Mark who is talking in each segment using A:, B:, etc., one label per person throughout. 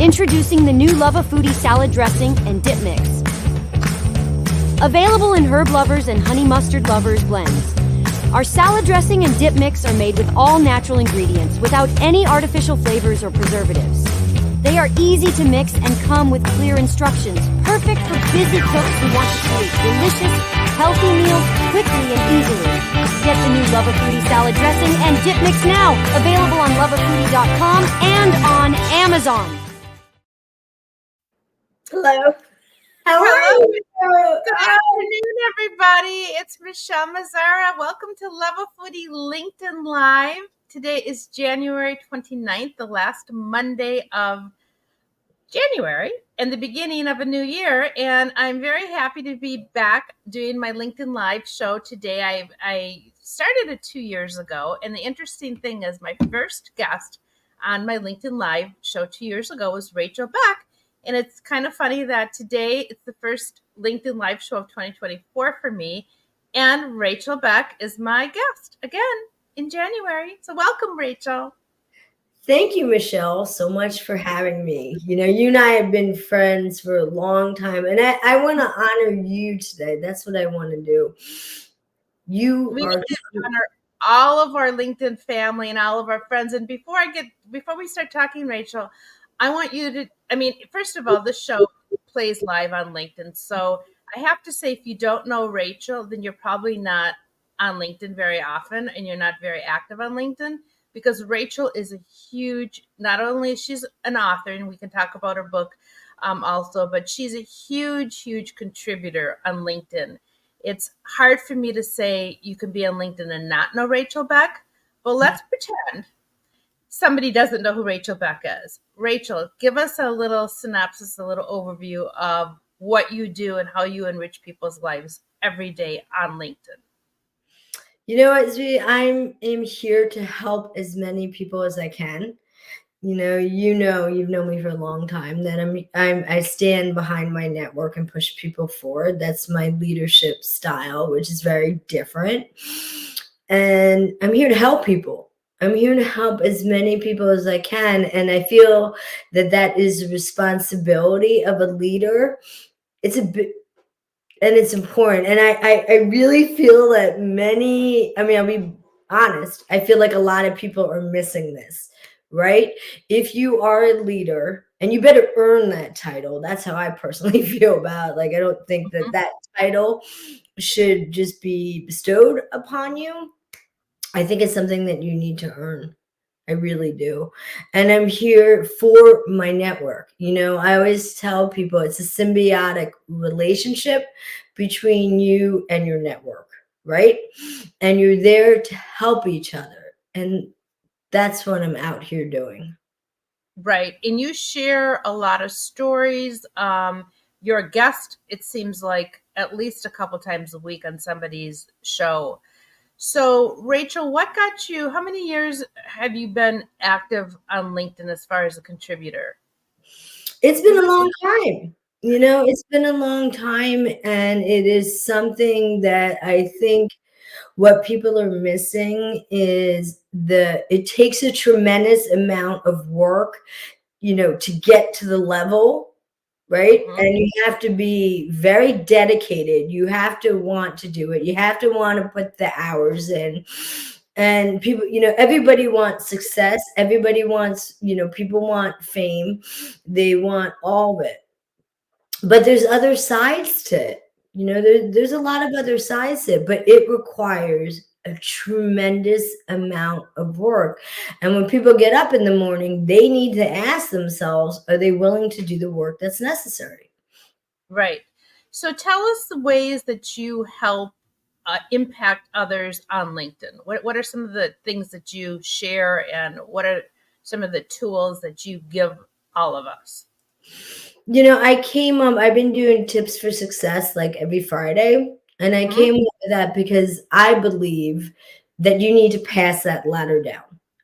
A: Introducing the new Luvafoodie salad dressing and dip mix. Available in herb lovers and honey mustard lovers blends. Our salad dressing and dip mix are made with all natural ingredients without any artificial flavors or preservatives. They are easy to mix and come with clear instructions, perfect for busy cooks who want to create delicious, healthy meals quickly and easily. Get the new Luvafoodie salad dressing and dip mix now, available on luvafoodie.com and on Amazon.
B: Hello. How
C: Hello.
B: are you?
C: Good afternoon, everybody. It's Rachhel Mazzara. Welcome to Luvafoodie LinkedIn Live. Today is January 29th, the last Monday of January and the beginning of a new year. And I'm very happy to be back doing my LinkedIn Live show today. I started it 2 years ago. And the interesting thing is my first guest on my LinkedIn Live show 2 years ago was Rachhel Beck. And it's kind of funny that today it's the first LinkedIn Live show of 2024 for me. And Rachhel Beck is my guest again in January. So welcome, Rachhel.
B: Thank you, Michelle, so much for having me. You know, you and I have been friends for a long time, and I want to honor you today. That's what I want to do.
C: We need to honor all of our LinkedIn family and all of our friends. And before we start talking, Rachhel, I want you to, first of all, this show plays live on LinkedIn. So I have to say, if you don't know Rachhel, then you're probably not on LinkedIn very often and you're not very active on LinkedIn, because Rachhel is a huge, not only she's an author and we can talk about her book also, but she's a huge, huge contributor on LinkedIn. It's hard for me to say you can be on LinkedIn and not know Rachhel Beck, but let's pretend somebody doesn't know who Rachhel Beck is. Rachhel, give us a little synopsis, a little overview of what you do and how you enrich people's lives every day on LinkedIn.
B: You know what, Zvi? I'm here to help as many people as I can. You've known me for a long time, that I stand behind my network and push people forward. That's my leadership style, which is very different. And I'm here to help people. I'm here to help as many people as I can. And I feel that is a responsibility of a leader. It's a bit, and it's important. And I really feel that I'll be honest, I feel like a lot of people are missing this. Right? If you are a leader, and you better earn that title. That's how I personally feel about it. Like, I don't think that title should just be bestowed upon you. I think it's something that you need to earn. I really do. And I'm here for my network. I always tell people it's a symbiotic relationship between you and your network, right? And you're there to help each other. And that's what I'm out here doing.
C: Right. And you share a lot of stories. You're a guest, it seems like, at least a couple times a week on somebody's show. So, Rachhel, how many years have you been active on LinkedIn as far as a contributor?
B: It's been a long time. It's been a long time, and it is something that I think what people are missing is it takes a tremendous amount of work, to get to the level, right? Mm-hmm. And you have to be very dedicated. You have to want to do it. You have to want to put the hours in. And people, everybody wants success. Everybody wants, people want fame. They want all of it. But there's other sides to it. There's a lot of other sides to it, but it requires a tremendous amount of work. And when people get up in the morning, they need to ask themselves, are they willing to do the work that's necessary?
C: Right. So tell us the ways that you help impact others on LinkedIn. What are some of the things that you share, and what are some of the tools that you give all of us?
B: I've been doing tips for success like every Friday. And I came up with that because I believe that you need to pass that ladder down.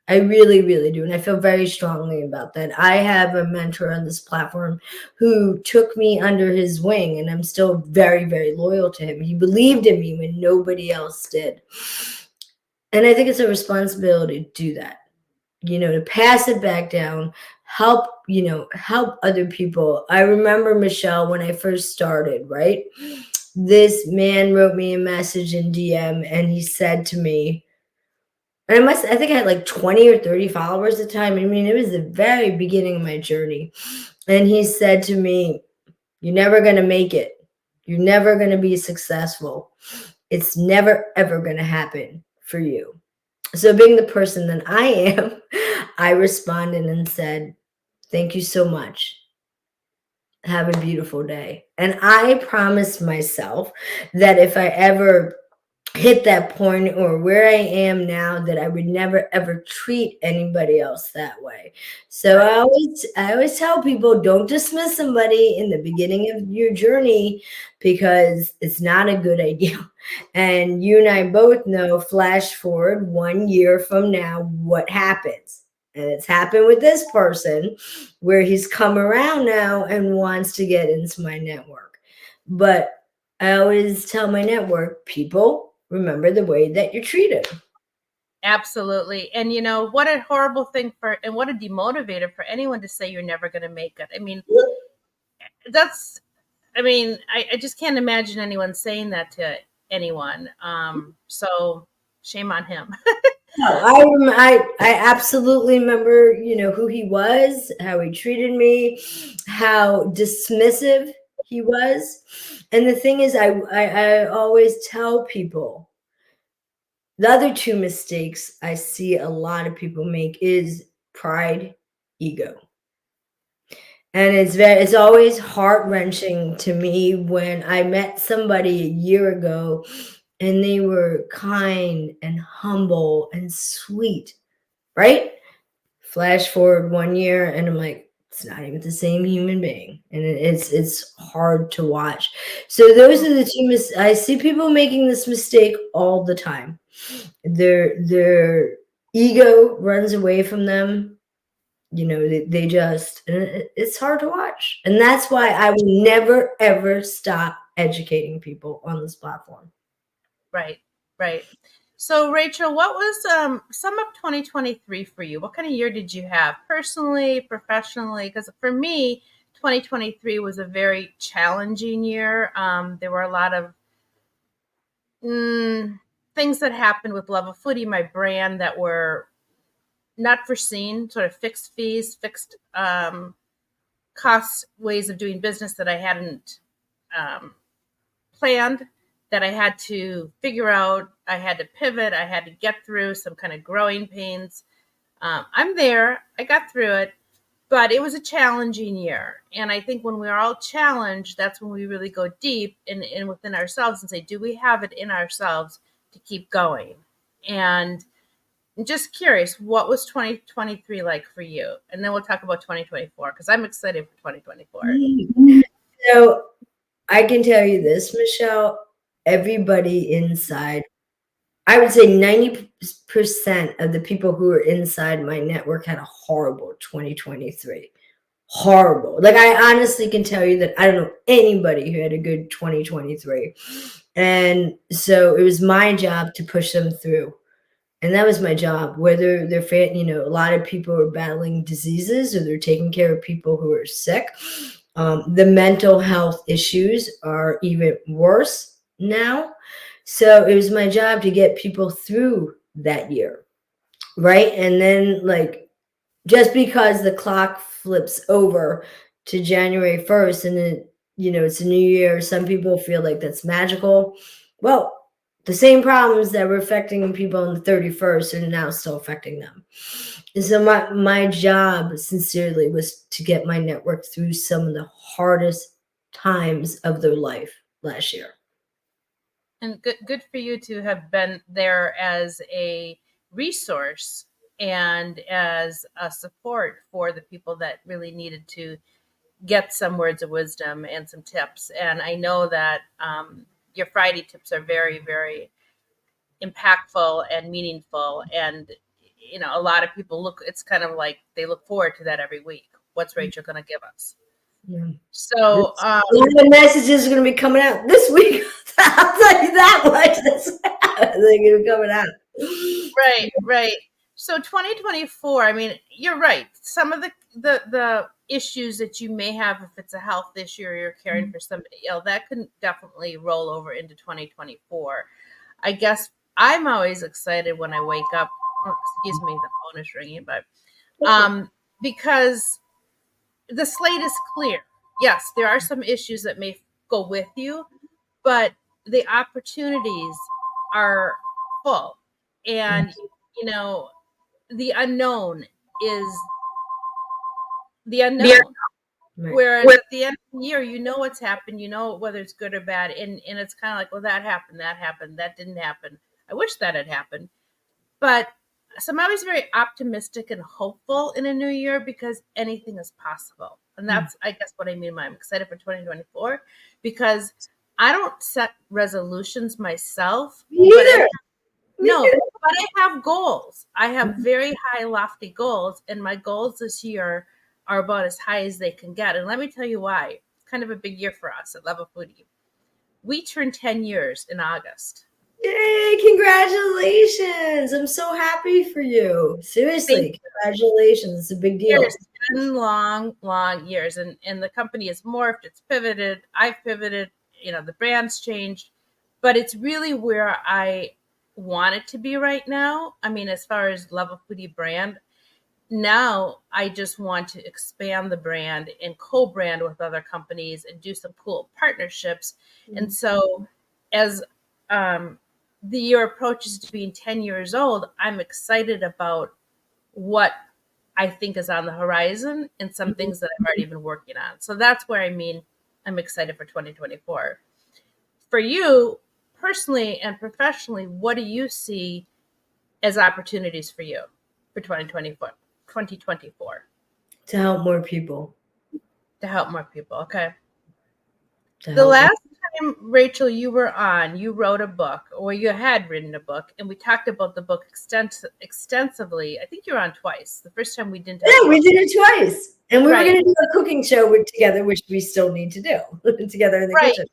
B: I really, really do. And I feel very strongly about that. I have a mentor on this platform who took me under his wing, and I'm still very, very loyal to him. He believed in me when nobody else did. And I think it's a responsibility to do that. to pass it back down, help, help other people. I remember, Michelle, when I first started, right? This man wrote me a message in DM and he said to me, and I think I had like 20 or 30 followers at the time. I mean, it was the very beginning of my journey. And he said to me, "You're never going to make it. You're never going to be successful. It's never, ever going to happen for you." So, being the person that I am, I responded and said, "Thank you so much. Have a beautiful day." And I promised myself that if I ever hit that point or where I am now, that I would never ever treat anybody else that way. So I always tell people, don't dismiss somebody in the beginning of your journey, because it's not a good idea. And you and I both know, flash forward 1 year from now, what happens. And it's happened with this person, where he's come around now and wants to get into my network. But I always tell my network, people, remember the way that you're treated.
C: Absolutely. And what a horrible thing and what a demotivator for anyone to say you're never going to make it. I mean, I just can't imagine anyone saying that to anyone. So shame on him.
B: No, I absolutely remember, who he was, how he treated me, how dismissive he was. And the thing is, I always tell people, the other two mistakes I see a lot of people make is pride, ego. And it's always heart-wrenching to me when I met somebody a year ago and they were kind and humble and sweet, right? Flash forward 1 year and I'm like, it's not even the same human being. And it's hard to watch. So those are the two I see people making this mistake all the time. Their ego runs away from them. They just, it's hard to watch. And that's why I will never, ever stop educating people on this platform.
C: Right. So, Rachel, what was sum up 2023 for you? What kind of year did you have, personally, professionally? Because for me, 2023 was a very challenging year. There were a lot of things that happened with Luvafoodie, my brand, that were not foreseen, sort of fixed fees, fixed costs, ways of doing business that I hadn't planned, that I had to figure out. I had to pivot. I had to get through some kind of growing pains. I'm there. I got through it, but it was a challenging year. And I think when we're all challenged, that's when we really go deep in within ourselves and say, do we have it in ourselves to keep going? And I'm just curious, what was 2023 like for you? And then we'll talk about 2024, because I'm excited for 2024.
B: So I can tell you this, Michelle, everybody inside, I would say 90% of the people who were inside my network had a horrible 2023. Horrible. Like, I honestly can tell you that I don't know anybody who had a good 2023. And so it was my job to push them through. And that was my job, whether they're, a lot of people are battling diseases or they're taking care of people who are sick. The mental health issues are even worse now. So it was my job to get people through that year, right? And then, like, just because the clock flips over to January 1st and then, it's a new year, some people feel like that's magical. Well, the same problems that were affecting people on the 31st are now still affecting them. And so my job, sincerely, was to get my network through some of the hardest times of their life last year.
C: And good for you to have been there as a resource and as a support for the people that really needed to get some words of wisdom and some tips. And I know that your Friday tips are very, very impactful and meaningful. And, a lot of people it's kind of like they look forward to that every week. What's Rachel going to give us? Yeah. So
B: the messages are going to be coming out this week. I'll tell you that much. They're going to be coming out.
C: Right. So 2024, I mean, you're right. Some of the issues that you may have, if it's a health issue or you're caring for somebody ill, that can definitely roll over into 2024. I guess I'm always excited when I wake up. Oh, excuse me, the phone is ringing, but because the slate is clear. Yes, there are some issues that may go with you, but the opportunities are full. And, you know, the unknown is the unknown.
B: Right.
C: Whereas at the end of the year, you know what's happened, you know whether it's good or bad, and it's kind of like, well, that happened, that didn't happen. I wish that had happened. But so I'm always very optimistic and hopeful in a new year because anything is possible. And that's, I guess, what I mean by I'm excited for 2024 because I don't set resolutions myself.
B: Neither.
C: But I have goals. I have very high, lofty goals, and my goals this year are about as high as they can get. And let me tell you why. It's kind of a big year for us at Luvafoodie. We turned 10 years in August.
B: Yay, congratulations. I'm so happy for you. Seriously, congratulations. It's a big deal.
C: It's been long, long years. And the company has morphed, it's pivoted. I've pivoted, the brand's changed. But it's really where I want it to be right now. I mean, as far as Luvafoodie brand, now I just want to expand the brand and co-brand with other companies and do some cool partnerships. And so as the year approaches to being 10 years old, I'm excited about what I think is on the horizon and some things that I've already been working on. So that's where I'm excited for 2024. For you personally and professionally, what do you see as opportunities for you for 2024?
B: To help more people.
C: To help more people. Okay. The last time, Rachel, you were on, you wrote a book, or you had written a book, and we talked about the book extensively. I think you were on twice. The first time we didn't.
B: Yeah, we did it twice. And we were going to do a cooking show together, which we still need to do together in the kitchen.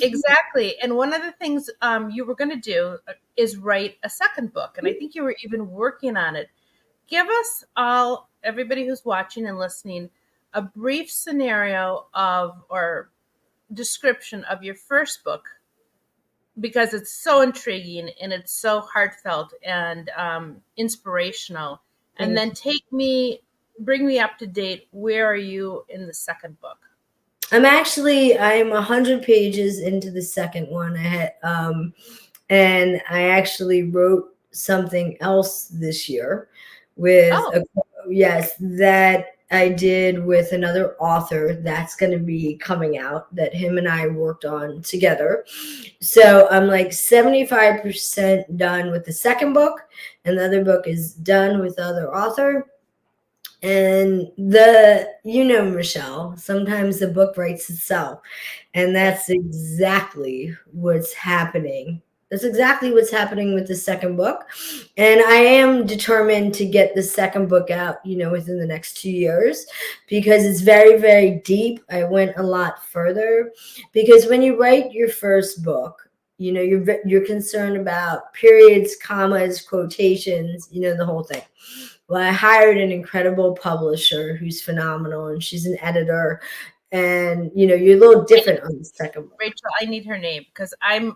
C: Exactly. And one of the things you were going to do is write a second book. And I think you were even working on it. Give us all, everybody who's watching and listening, a brief scenario or description of your first book, because it's so intriguing and it's so heartfelt and inspirational. And then bring me up to date. Where are you in the second book?
B: I'm 100 pages into the second one. And I actually wrote something else this year that I did with another author that's going to be coming out that him and I worked on together. So I'm like 75% done with the second book, and the other book is done with the other author. And Michelle, sometimes the book writes itself, and that's exactly what's happening. That's exactly what's happening with the second book. And I am determined to get the second book out, within the next 2 years, because it's very, very deep. I went a lot further because when you write your first book, you're concerned about periods, commas, quotations, the whole thing. Well, I hired an incredible publisher who's phenomenal, and she's an editor. And you're a little different on the second book.
C: Rachel, I need her name because I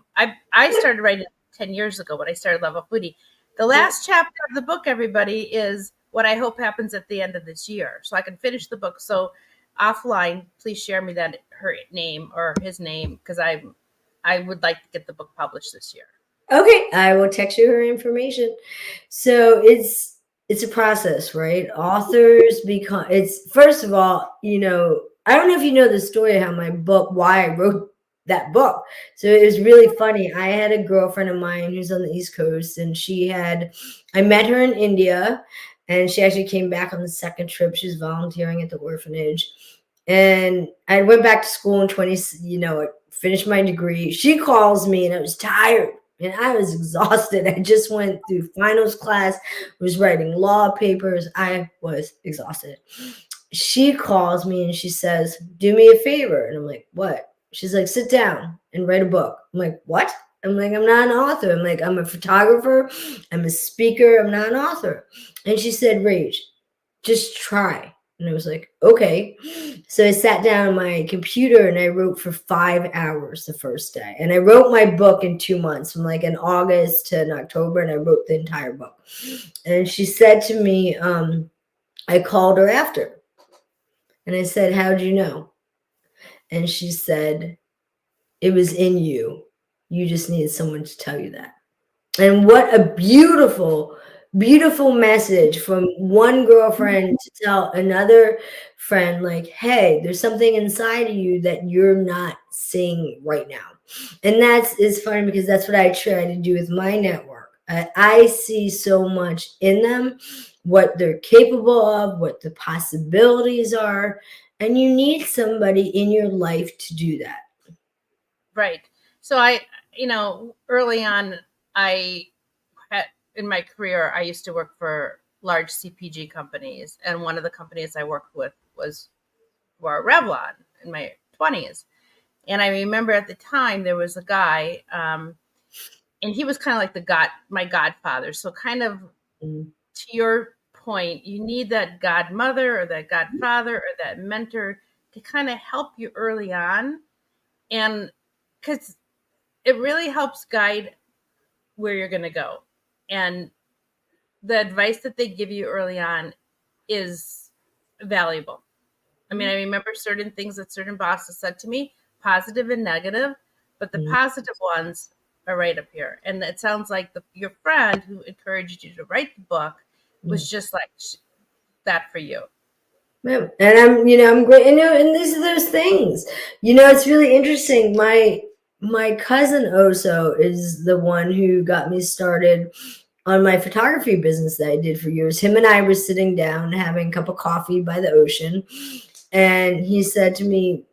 C: started writing 10 years ago when I started Luvafoodie. The last chapter of the book, everybody, is what I hope happens at the end of this year, so I can finish the book. So offline, please share me her name or his name, because I would like to get the book published this year.
B: Okay, I will text you her information. So it's a process, right? Authors first of all, I don't know if you know the story of why I wrote that book. So it was really funny. I had a girlfriend of mine who's on the East Coast, and I met her in India, and she actually came back on the second trip. She was volunteering at the orphanage. And I went back to school in finished my degree. She calls me, and I was tired. And I was exhausted. I just went through finals class, was writing law papers. I was exhausted. She calls me and she says, "Do me a favor." And I'm like, "What?" She's like, "Sit down and write a book." I'm like, "What?" I'm like, I'm not an author. I'm like, I'm a photographer. I'm a speaker. I'm not an author. And she said, Rach, just try. And I was like, okay. So I sat down on my computer and I wrote for 5 hours the first day. And I wrote my book in 2 months, from like in August to in October, and I wrote the entire book. And she said to me, I called her after. And I said, how'd you know? And she said, it was in you. You just needed someone to tell you that. And what a beautiful, beautiful message from one girlfriend to tell another friend, like, hey, there's something inside of you that you're not seeing right now. And is funny because that's what I try to do with my network. I see so much in them, what they're capable of, what the possibilities are. And you need somebody in your life to do that.
C: Right. So early on, in my career, I used to work for large CPG companies. And one of the companies I worked with were Revlon in my 20s. And I remember at the time there was a guy, and he was kind of like my godfather. So kind of to your point, you need that godmother or that godfather or that mentor to kind of help you early on. And because it really helps guide where you're going to go. And the advice that they give you early on is valuable. I mean, I remember certain things that certain bosses said to me, positive and negative, but the positive ones are right up here. And it sounds like your friend who encouraged you to write the book was just like that for you.
B: And I'm great. And these are those things. It's really interesting. My cousin Oso is the one who got me started on my photography business that I did for years. Him and I were sitting down having a cup of coffee by the ocean, and he said to me,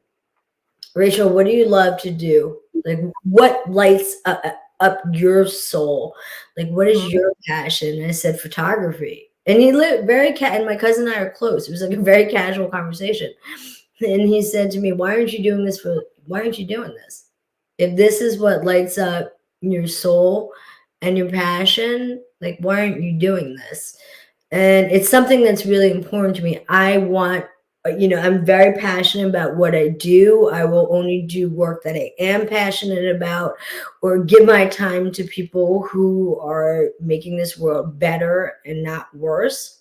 B: Rachel, what do you love to do? Like, what lights up your soul? Like, what is your passion? And I said, photography. And he lived and my cousin and I are close. It was like a very casual conversation. And he said to me, why aren't you doing this? If this is what lights up your soul and your passion, like, why aren't you doing this? And it's something that's really important to me. I'm very passionate about what I do. I will only do work that I am passionate about, or give my time to people who are making this world better and not worse.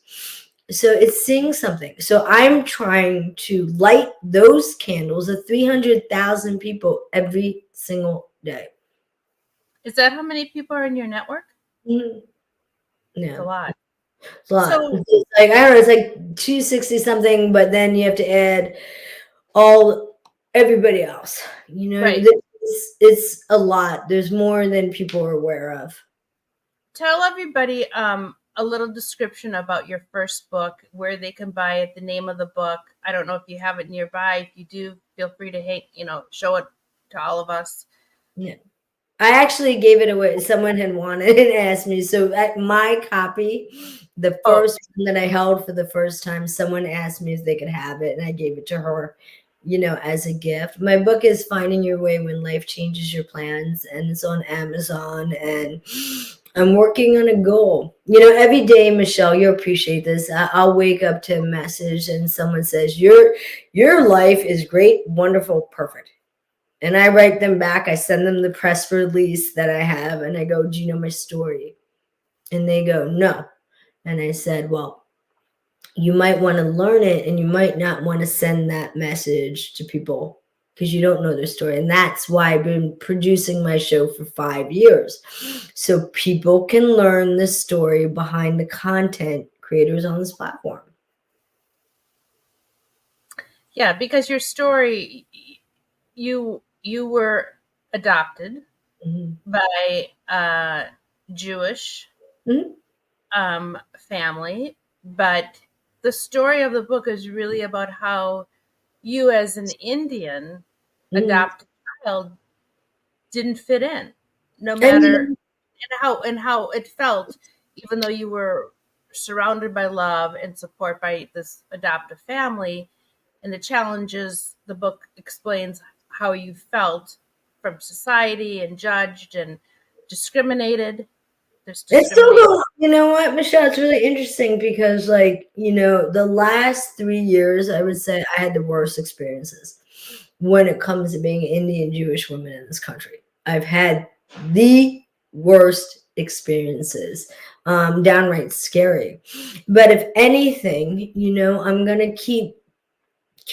B: So it's seeing something. So I'm trying to light those candles of 300,000 people every single day.
C: Is that how many people are in your network?
B: Mm-hmm. Yeah.
C: It's a lot.
B: It's a lot. So, it's like, I don't know, it's like 260 something, but then you have to add everybody else.
C: Right.
B: It's a lot. There's more than people are aware of.
C: Tell everybody a little description about your first book, where they can buy it, the name of the book. I don't know if you have it nearby. If you do, feel free to show it to all of us.
B: Yeah. I actually gave it away. Someone had wanted it and asked me. So at my copy, the first one that I held for the first time, someone asked me if they could have it, and I gave it to her, as a gift. My book is Finding Your Way When Life Changes Your Plans, and it's on Amazon, and I'm working on a goal. Every day, Michelle, you'll appreciate this. I'll wake up to a message and someone says, your life is great, wonderful, perfect. And I write them back. I send them the press release that I have, and I go, do you know my story? And they go, no. And I said, well, you might want to learn it, and you might not want to send that message to people because you don't know their story. And that's why I've been producing my show for 5 years. So people can learn the story behind the content creators on this platform.
C: Yeah, because your story, you were adopted by a Jewish family, but the story of the book is really about how you, as an Indian adopted child, didn't fit in, no matter and how it felt, even though you were surrounded by love and support by this adoptive family, and the challenges. The book explains how you felt from society and judged and discriminated.
B: It's so, you know what, Michelle, it's really interesting because, like, you know, the last 3 years, I would say I had the worst experiences when it comes to being Indian Jewish women in this country. I've had the worst experiences, downright scary. But if anything, you know, I'm gonna keep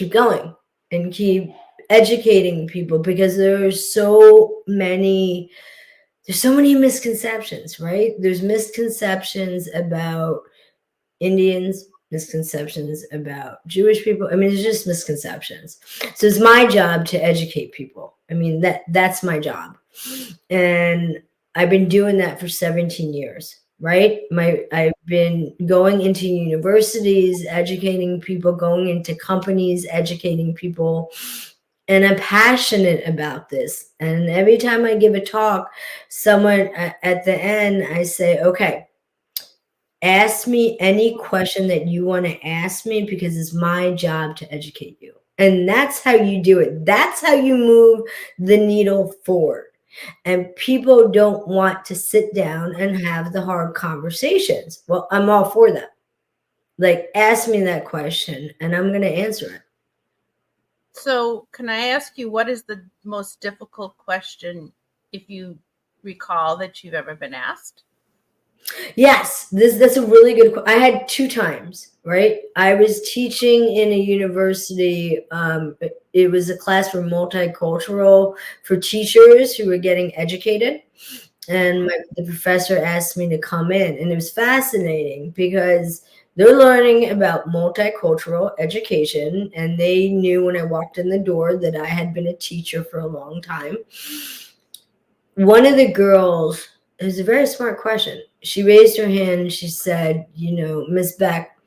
B: going and keep educating people because there's so many misconceptions, right? There's misconceptions about Indians, misconceptions about Jewish people. I mean, it's just misconceptions. So it's my job to educate people. I mean, that's my job. And I've been doing that for 17 years, right? I've been going into universities, educating people, going into companies, educating people. And I'm passionate about this. And every time I give a talk, someone at the end, I say, okay, ask me any question that you want to ask me because it's my job to educate you. And that's how you do it. That's how you move the needle forward. And people don't want to sit down and have the hard conversations. Well, I'm all for that. Like, ask me that question and I'm going to answer it.
C: So, can I ask you, what is the most difficult question, if you recall, that you've ever been asked?
B: Yes, that's a really good. I had 2 times, right? I was teaching in a university. It was a class for multicultural for teachers who were getting educated, and the professor asked me to come in, and it was fascinating because they're learning about multicultural education, and they knew when I walked in the door that I had been a teacher for a long time. One of the girls, it was a very smart question. She raised her hand and she said, you know, Miss Beck,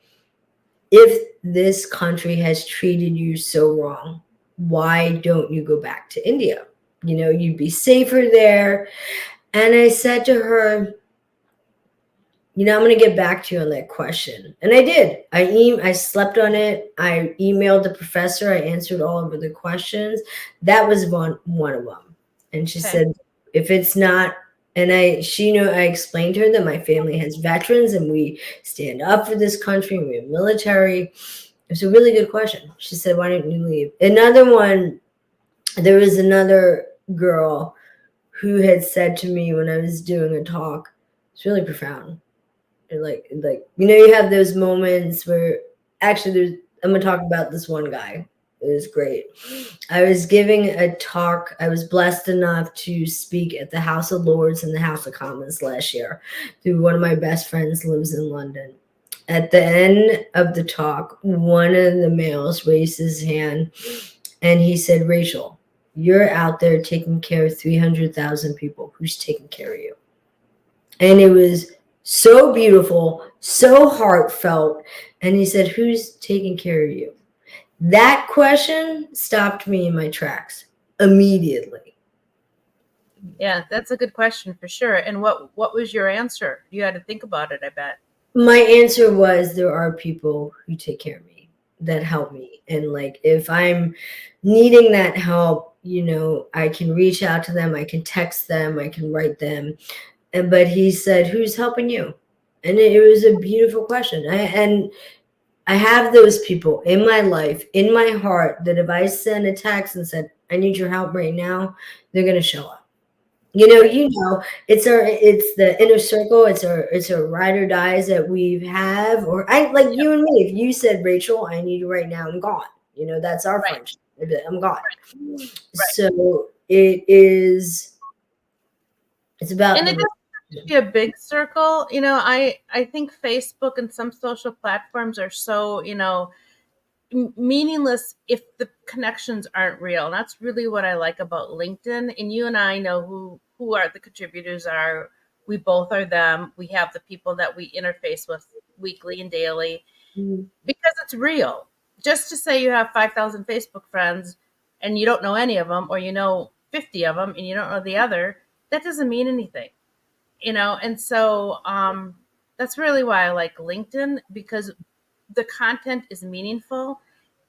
B: if this country has treated you so wrong, why don't you go back to India? You know, you'd be safer there. And I said to her, you know, I'm going to get back to you on that question. And I did. I slept on it. I emailed the professor. I answered all of the questions. That was one of them. And she said, if it's not, and I explained to her that my family has veterans and we stand up for this country and we have military. It's a really good question. She said, why don't you leave? Another one, there was another girl who had said to me when I was doing a talk, it's really profound. Like, you know, you have those moments where actually I'm going to talk about this one guy. It was great. I was giving a talk. I was blessed enough to speak at the House of Lords and the House of Commons last year through one of my best friends lives in London. At the end of the talk, one of the males raised his hand and he said, Rachel, you're out there taking care of 300,000 people. Who's taking care of you? And it was so beautiful, so heartfelt. And he said, who's taking care of you? That question stopped me in my tracks immediately.
C: Yeah, that's a good question for sure. And what was your answer? You had to think about it, I bet.
B: My answer was there are people who take care of me, that help me. And like, if I'm needing that help, you know, I can reach out to them. I can text them. I can write them. But he said, who's helping you? And it was a beautiful question. I have those people in my life, in my heart, that if I send a text and said, I need your help right now, they're going to show up. You know, it's the inner circle. It's our ride or dies that we have, or like you and me. If you said, Rachel, I need you right now, I'm gone. You know, that's our friendship. I'm gone. Right. So it's about.
C: And it doesn't have to be a big circle. You know, I think Facebook and some social platforms are so, you know, meaningless if the connections aren't real. And that's really what I like about LinkedIn. And you and I know who are the contributors are. We both are them. We have the people that we interface with weekly and daily because it's real. Just to say you have 5,000 Facebook friends and you don't know any of them, or you know 50 of them and you don't know the other, that doesn't mean anything, you know? And so that's really why I like LinkedIn, because the content is meaningful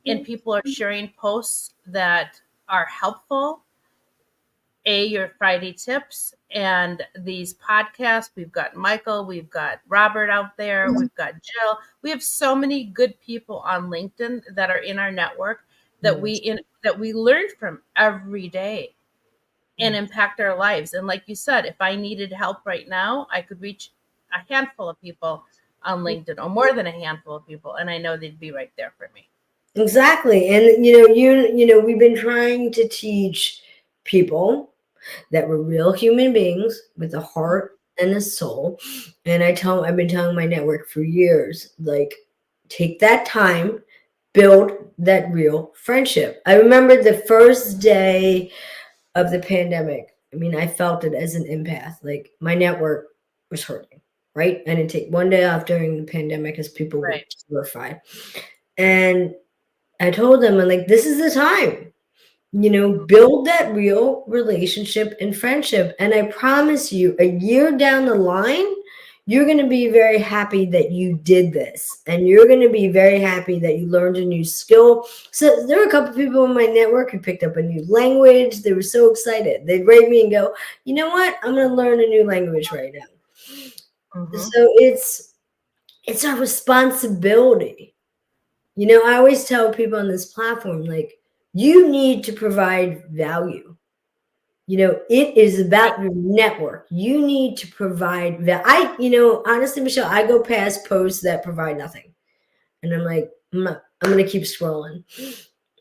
C: and people are sharing posts that are helpful. your Friday tips and these podcasts. We've got Michael, we've got Robert out there, we've got Jill. We have so many good people on LinkedIn that are in our network that we learn from every day and impact our lives. And like you said, if I needed help right now, I could reach a handful of people on LinkedIn, or more than a handful of people, and I know they'd be right there for me.
B: Exactly. And you know, we've been trying to teach people that we're real human beings with a heart and a soul. And I've been telling my network for years, like, take that time, build that real friendship. I remember the first day of the pandemic. I mean, I felt it as an empath. Like, my network was hurting, right? I didn't take one day off during the pandemic as people were
C: Right.
B: terrified. And I told them, I'm like, this is the time, you know, build that real relationship and friendship. And I promise you, a year down the line, you're going to be very happy that you did this. And you're going to be very happy that you learned a new skill. So there were a couple of people in my network who picked up a new language. They were so excited. They'd write me and go, you know what? I'm going to learn a new language right now.
C: Mm-hmm.
B: So it's our responsibility. You know, I always tell people on this platform, like, you need to provide value. You know, it is about your network. You need to provide value. You know, honestly, Michelle, I go past posts that provide nothing. And I'm like, I'm going to keep scrolling.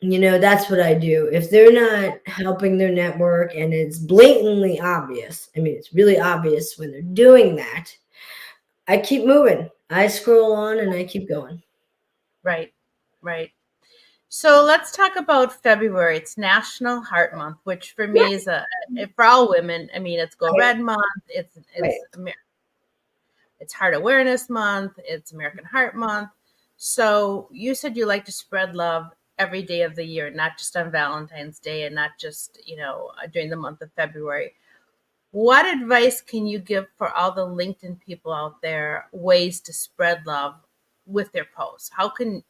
B: You know, that's what I do. If they're not helping their network and it's blatantly obvious, I mean, it's really obvious when they're doing that, I keep moving. I scroll on and I keep going.
C: Right. So let's talk about February. It's National Heart Month, which for me is for all women. I mean, it's Go Red Month. It's Heart Awareness Month. It's American Heart Month. So you said you like to spread love every day of the year, not just on Valentine's Day and not just, during the month of February. What advice can you give for all the LinkedIn people out there, ways to spread love with their posts? How can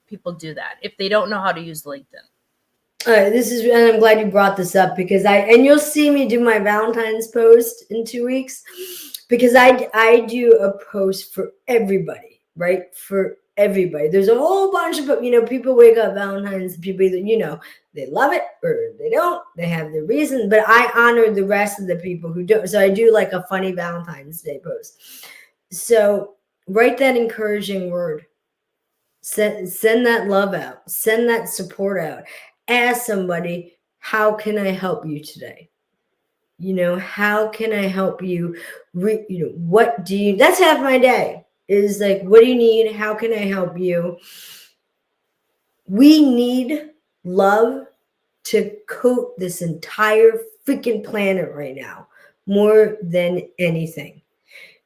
C: people do that if they don't know how to use LinkedIn?
B: And I'm glad you brought this up because and you'll see me do my Valentine's post in 2 weeks because I do a post for everybody, right? For everybody. There's a whole bunch of, people wake up Valentine's, people either, they love it or they don't, they have their reason, but I honor the rest of the people who don't. So I do like a funny Valentine's Day post. So write that encouraging word. Send that love out. Send that support out. Ask somebody, how can I help you today? How can I help you? What do you, that's half my day is like, what do you need? How can I help you? We need love to coat this entire freaking planet right now, more than anything.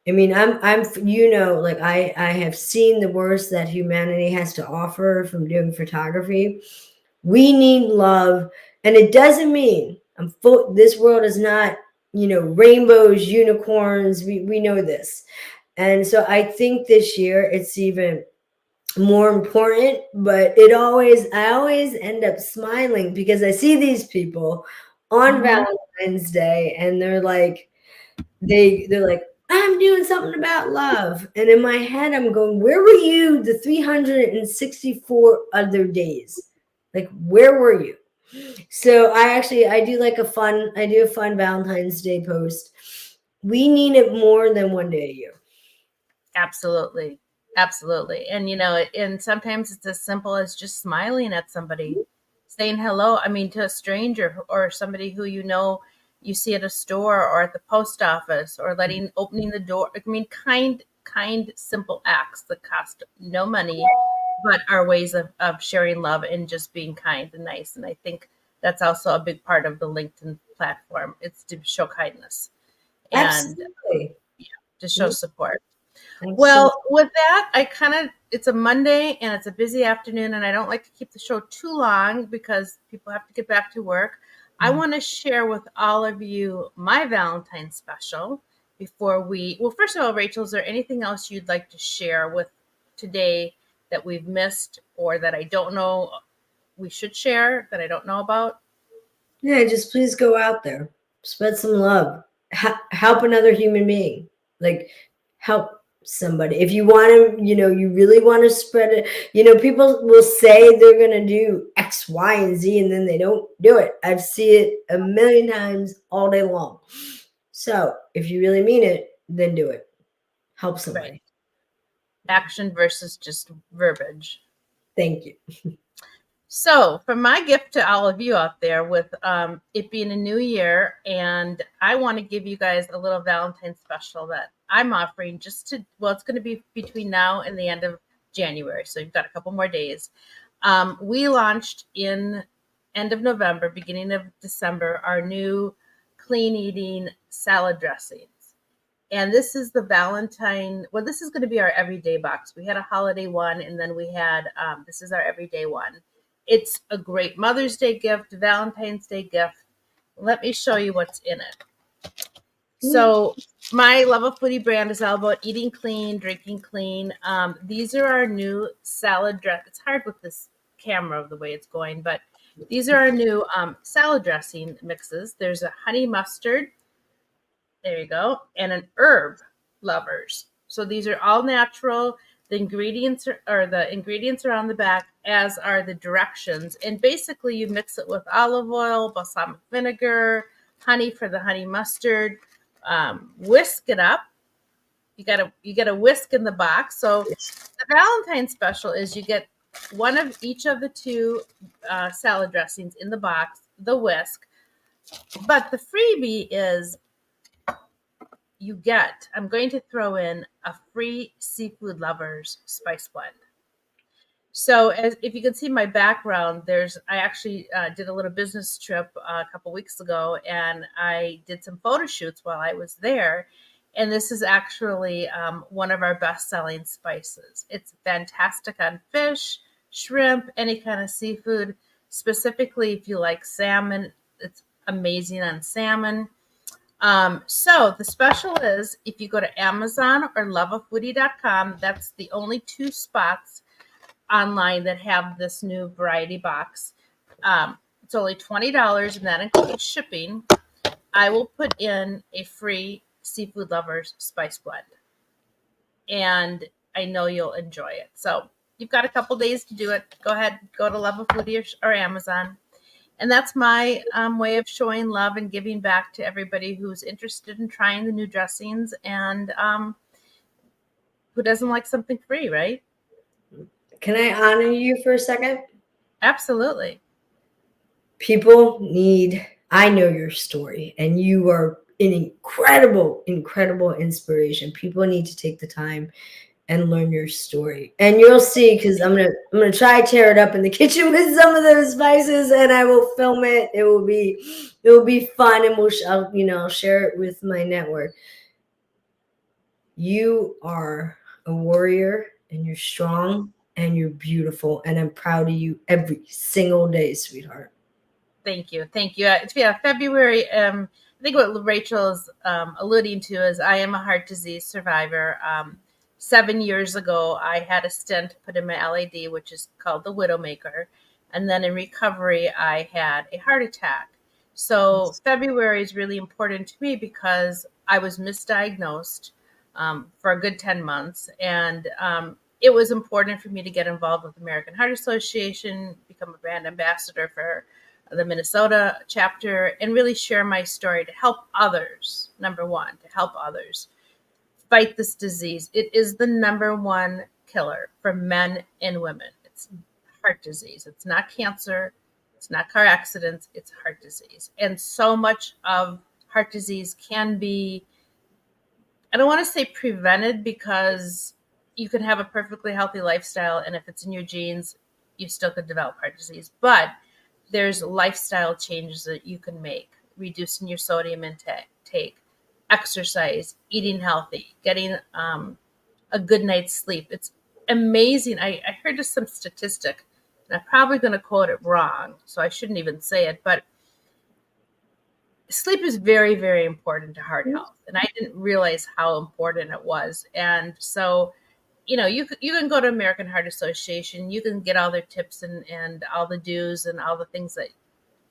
B: I mean, I'm, like I have seen the worst that humanity has to offer from doing photography. We need love. And it doesn't mean this world is not, rainbows, unicorns. We know this. And so I think this year it's even more important, but I always end up smiling because I see these people on Valentine's Day and they're like, they're like, I'm doing something about love. And in my head, I'm going, where were you the 364 other days? Like, where were you? So I do a fun Valentine's Day post. We need it more than one day a year.
C: Absolutely. And, and sometimes it's as simple as just smiling at somebody, saying hello. I mean, to a stranger or somebody who, you see at a store or at the post office or opening the door. I mean, kind, simple acts that cost no money, but are ways of sharing love and just being kind and nice. And I think that's also a big part of the LinkedIn platform. It's to show kindness and to show support. Well, with that, it's a Monday and it's a busy afternoon and I don't like to keep the show too long because people have to get back to work. I want to share with all of you my Valentine's special before first of all, Rachel, is there anything else you'd like to share with today that we've missed or that I don't know we should share that I don't know about?
B: Yeah, just please go out there, spread some love, help another human being, like help somebody. If you want to, you really want to spread it. People will say they're gonna do X, Y, and Z, and then they don't do it. I've seen it a million times all day long. So if you really mean it, then do it. Help somebody.
C: Right. Action versus just verbiage.
B: Thank you.
C: So, for my gift to all of you out there, with it being a new year, and I want to give you guys a little Valentine's special that I'm offering it's going to be between now and the end of January. So, you've got a couple more days. We launched in end of November, beginning of December, our new clean eating salad dressings. And this is the this is going to be our everyday box. We had a holiday one, and then we had, this is our everyday one. It's a great Mother's Day gift, Valentine's Day gift. Let me show you what's in it. So my Luvafoodie brand is all about eating clean, drinking clean. These are our new salad dress. It's hard with this camera the way it's going, but these are our new salad dressing mixes. There's a honey mustard. There you go. And an herb lovers. So these are all natural. The ingredients are on the back, as are the directions. And basically you mix it with olive oil, balsamic vinegar, honey for the honey mustard, whisk it up. You got a whisk in the box. So the Valentine's special is you get one of each of the two salad dressings in the box, the whisk. But the freebie is I'm going to throw in a free seafood lovers spice blend. So if you can see my background, I actually did a little business trip a couple weeks ago, and I did some photo shoots while I was there. And this is actually one of our best-selling spices. It's fantastic on fish, shrimp, any kind of seafood. Specifically, if you like salmon, it's amazing on salmon. So the special is, if you go to Amazon or Luvafoodie.com, that's the only two spots online that have this new variety box. It's only $20, and that includes shipping. I will put in a free seafood lovers spice blend, and I know you'll enjoy it. So you've got a couple days to do it. Go ahead, go to Luvafoodie or Amazon. And that's my way of showing love and giving back to everybody who's interested in trying the new dressings, and who doesn't like something free, right?
B: Can I honor you for a second?
C: Absolutely.
B: I know your story, and you are an incredible, incredible inspiration. People need to take the time and learn your story, and you'll see, because I'm gonna try to tear it up in the kitchen with some of those spices, and I will film it. It will be fun, and I'll share it with my network. You are a warrior, and you're strong, and you're beautiful, and I'm proud of you every single day, sweetheart.
C: Thank you. It's February. I think what Rachel is alluding to is I am a heart disease survivor. 7 years ago, I had a stent put in my LAD, which is called the Widowmaker. And then in recovery, I had a heart attack. So February is really important to me because I was misdiagnosed for a good 10 months. And it was important for me to get involved with the American Heart Association, become a brand ambassador for the Minnesota chapter, and really share my story to help others. Number one, to help others fight this disease. It is the number one killer for men and women. It's heart disease. It's not cancer. It's not car accidents. It's heart disease. And so much of heart disease can be, I don't want to say prevented, because you can have a perfectly healthy lifestyle, and if it's in your genes, you still could develop heart disease. But there's lifestyle changes that you can make, reducing your sodium intake, exercise, eating healthy, getting a good night's sleep. It's amazing. I heard just some statistic, and I'm probably going to quote it wrong, so I shouldn't even say it, but sleep is very, very important to heart health, and I didn't realize how important it was. And so, you can go to American Heart Association, you can get all their tips and all the do's and all the things that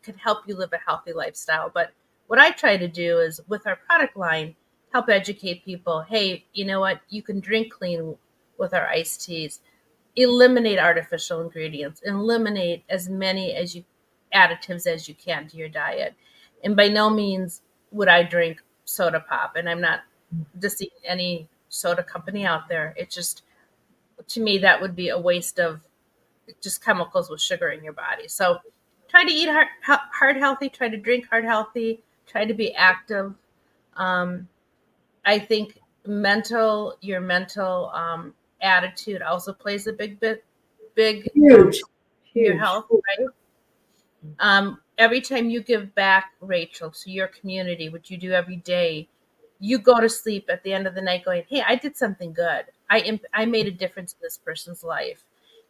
C: can help you live a healthy lifestyle. But what I try to do is with our product line, help educate people. Hey, you know what? You can drink clean with our iced teas. Eliminate artificial ingredients. Eliminate as many additives as you can to your diet. And by no means would I drink soda pop. And I'm not dissing any soda company out there. It's just, to me, that would be a waste of just chemicals with sugar in your body. So try to eat heart healthy, try to drink heart healthy, try to be active. I think your mental attitude also plays a big
B: Huge.
C: your health, right? Every time you give back, Rachel, to your community, which you do every day, you go to sleep at the end of the night going, hey, I did something good. I made a difference in this person's life.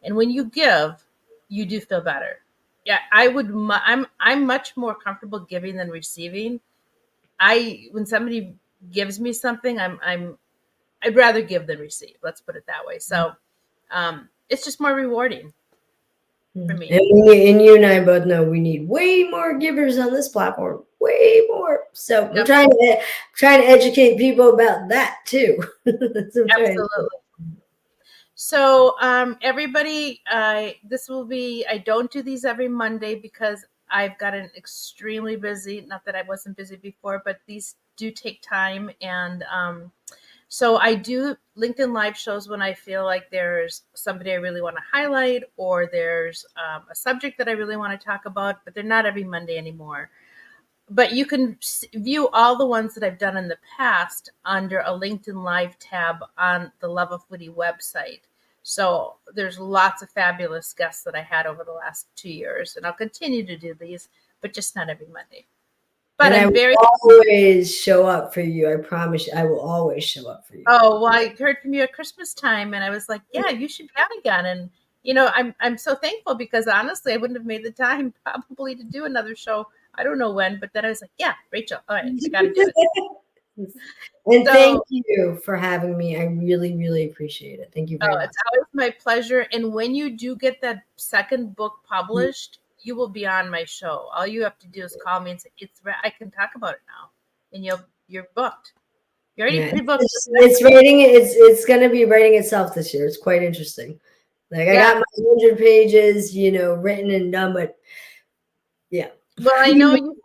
C: And when you give, you do feel better. Yeah, I'm much more comfortable giving than receiving. When somebody gives me something, I'd rather give than receive. Let's put it that way. So it's just more rewarding for me.
B: And you and I both know we need way more givers on this platform, way more. So I'm trying to educate people about that too.
C: Absolutely. So everybody, I don't do these every Monday because I've gotten extremely busy. Not that I wasn't busy before, but these do take time. And so I do LinkedIn Live shows when I feel like there's somebody I really want to highlight, or there's a subject that I really want to talk about, but they're not every Monday anymore. But you can view all the ones that I've done in the past under a LinkedIn Live tab on the Luvafoodie website. So there's lots of fabulous guests that I had over the last 2 years, and I'll continue to do these, but just not every Monday. But
B: I will always show up for you. I promise you, I will always show up for you.
C: Oh, well, I heard from you at Christmas time, and I was like, yeah, you should be on again. And, you know, I'm so thankful because honestly, I wouldn't have made the time probably to do another show. I don't know when, but then I was like, yeah, Rachel, all right, I got to do it.
B: And thank you for having me. I really, really appreciate it. Thank you very much.
C: It's always my pleasure. And when you do get that second book published, you will be on my show. All you have to do is call me and say, I can talk about it now. And you're booked. You're already pre-booked.
B: It's going to be writing itself this year. It's quite interesting. Like I got my 100 pages, written and done, but yeah.
C: Well, I know you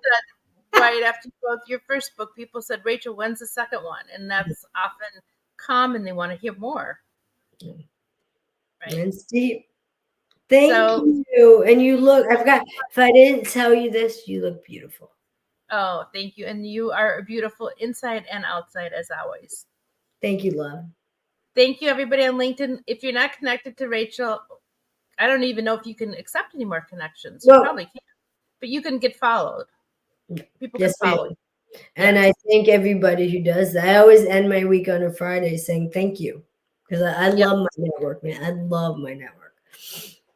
C: said right after you wrote your first book, people said, Rachel, when's the second one? And that's often common. They want to hear more.
B: Right. And Steve, thank you. And you look, if I didn't tell you this, you look beautiful.
C: Oh, thank you. And you are beautiful inside and outside as always.
B: Thank you, love.
C: Thank you, everybody on LinkedIn. If you're not connected to Rachel, I don't even know if you can accept any more connections. You probably can't. But you can get followed. People can follow you.
B: And I thank everybody who does that. I always end my week on a Friday saying thank you. Because I love my network, man. I love my network.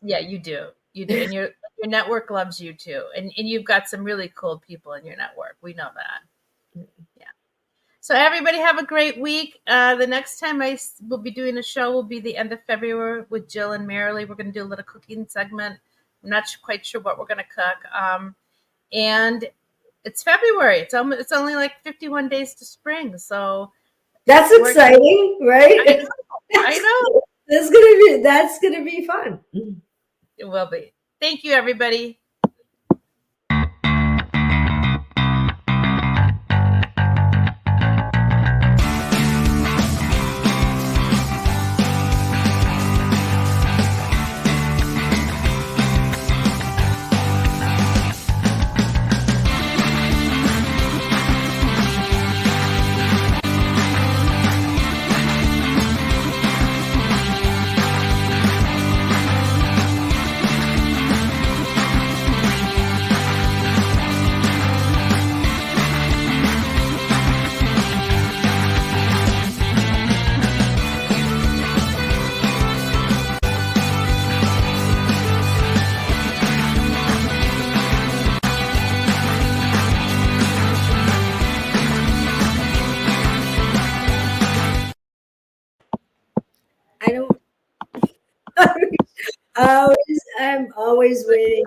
C: Yeah, you do. You do. And your network loves you too. And you've got some really cool people in your network. We know that. Yeah. So everybody have a great week. The next time I will be doing a show will be the end of February with Jill and Marilee. We're going to do a little cooking segment. I'm not quite sure what we're going to cook. And it's February. It's only like 51 days to spring. So
B: that's exciting, right?
C: I know.
B: That's gonna be fun.
C: It will be. Thank you, everybody.
B: I'm always waiting